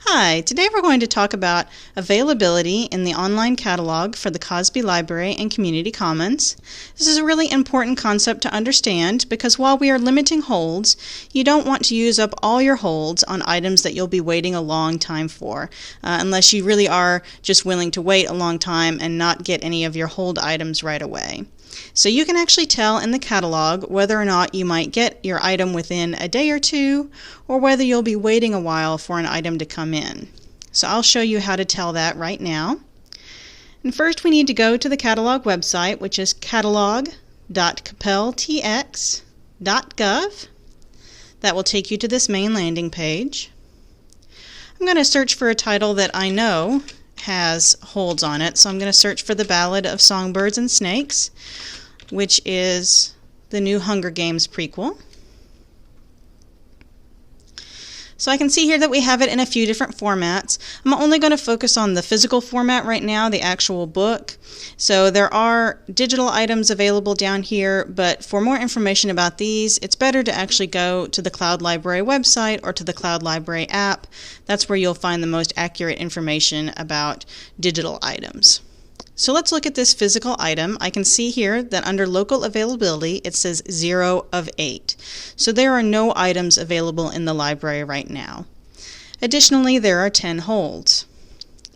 Hi, today we're going to talk about availability in the online catalog for the Cosby Library and Community Commons. This is a really important concept to understand because while we are limiting holds, you don't want to use up all your holds on items that you'll be waiting a long time for, unless you really are just willing to wait a long time and not get any of your hold items right away. So you can actually tell in the catalog whether or not you might get your item within a day or two, or whether you'll be waiting a while for an item to come in. So I'll show you how to tell that right now. And first we need to go to the catalog website, which is catalog.coppelltx.gov. That will take you to this main landing page. I'm going to search for a title that I know has holds on it, so I'm going to search for The Ballad of Songbirds and Snakes, which is the new Hunger Games prequel. So I can see here that we have it in a few different formats. I'm only going to focus on the physical format right now, the actual book. So there are digital items available down here, but for more information about these, it's better to actually go to the Cloud Library website or to the Cloud Library app. That's where you'll find the most accurate information about digital items. So let's look at this physical item. I can see here that under local availability it says 0 of 8. So there are no items available in the library right now. Additionally, there are 10 holds.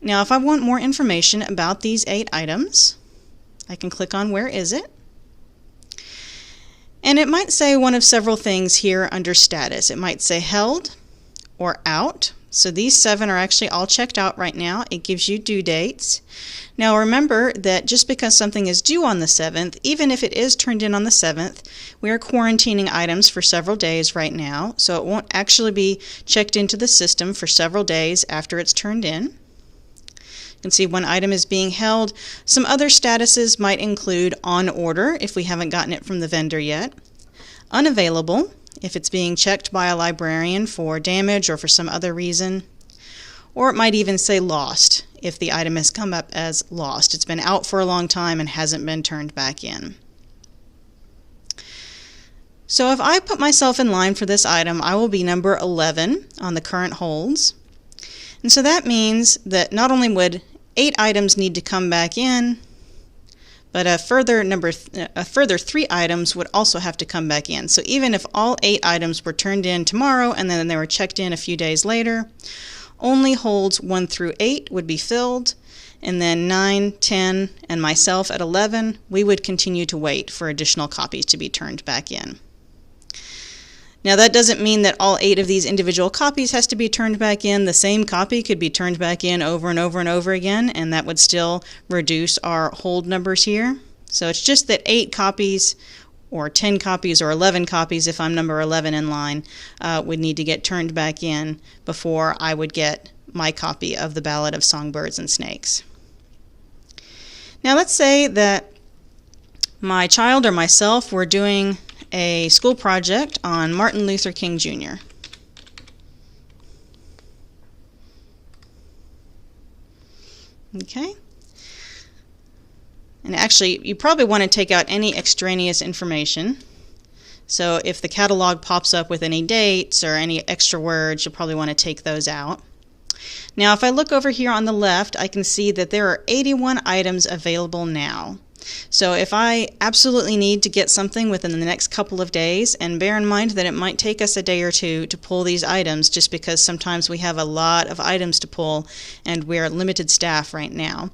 Now if I want more information about these 8 items, I can click on Where Is It? And it might say one of several things here under status. It might say held or out. So these 7 are actually all checked out right now. It gives you due dates. Now remember that just because something is due on the 7th, even if it is turned in on the 7th, we are quarantining items for several days right now, so it won't actually be checked into the system for several days after it's turned in. You can see one item is being held. Some other statuses might include on order if we haven't gotten it from the vendor yet, unavailable if it's being checked by a librarian for damage or for some other reason, or it might even say lost if the item has come up as lost. It's been out for a long time and hasn't been turned back in. So if I put myself in line for this item, I will be number 11 on the current holds. And so that means that not only would 8 items need to come back in, but a further 3 items would also have to come back in. So even if all 8 items were turned in tomorrow and then they were checked in a few days later, only holds 1 through 8 would be filled, and then 9, 10, and myself at 11, we would continue to wait for additional copies to be turned back in. Now that doesn't mean that all 8 of these individual copies has to be turned back in. The same copy could be turned back in over and over and over again, and that would still reduce our hold numbers here. So it's just that 8 copies or 10 copies or 11 copies if I'm number 11 in line would need to get turned back in before I would get my copy of The Ballad of Songbirds and Snakes. Now let's say that my child or myself were doing a school project on Martin Luther King Jr. Okay. And actually, you probably want to take out any extraneous information. So if the catalog pops up with any dates or any extra words, you'll probably want to take those out. Now, if I look over here on the left, I can see that there are 81 items available now. So if I absolutely need to get something within the next couple of days, and bear in mind that it might take us a day or two to pull these items just because sometimes we have a lot of items to pull and we're limited staff right now.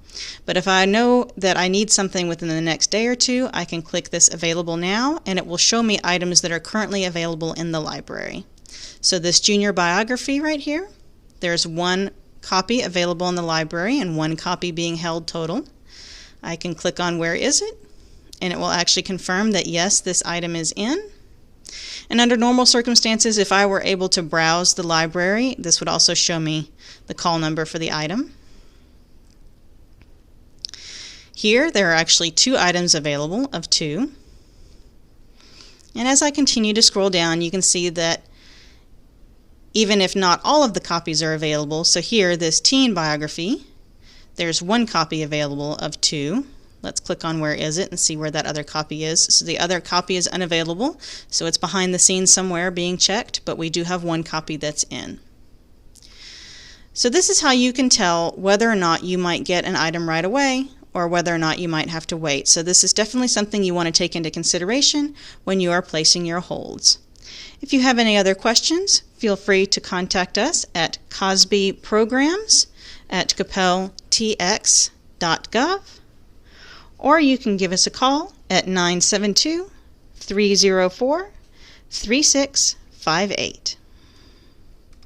But if I know that I need something within the next day or two, I can click this Available Now and it will show me items that are currently available in the library. So this junior biography right here, there's 1 copy available in the library and 1 copy being held total. I can click on Where Is It? And it will actually confirm that yes, this item is in. And under normal circumstances, if I were able to browse the library, this would also show me the call number for the item. Here, there are actually 2 items available of 2. And as I continue to scroll down, you can see that even if not all of the copies are available, so here, this teen biography, there's 1 copy available of 2. Let's click on Where Is It and see where that other copy is. So the other copy is unavailable, so it's behind the scenes somewhere being checked, but we do have 1 copy that's in. So this is how you can tell whether or not you might get an item right away or whether or not you might have to wait. So this is definitely something you want to take into consideration when you are placing your holds. If you have any other questions, feel free to contact us at cosbyprograms@coppelltx.gov, or you can give us a call at 972-304-3658.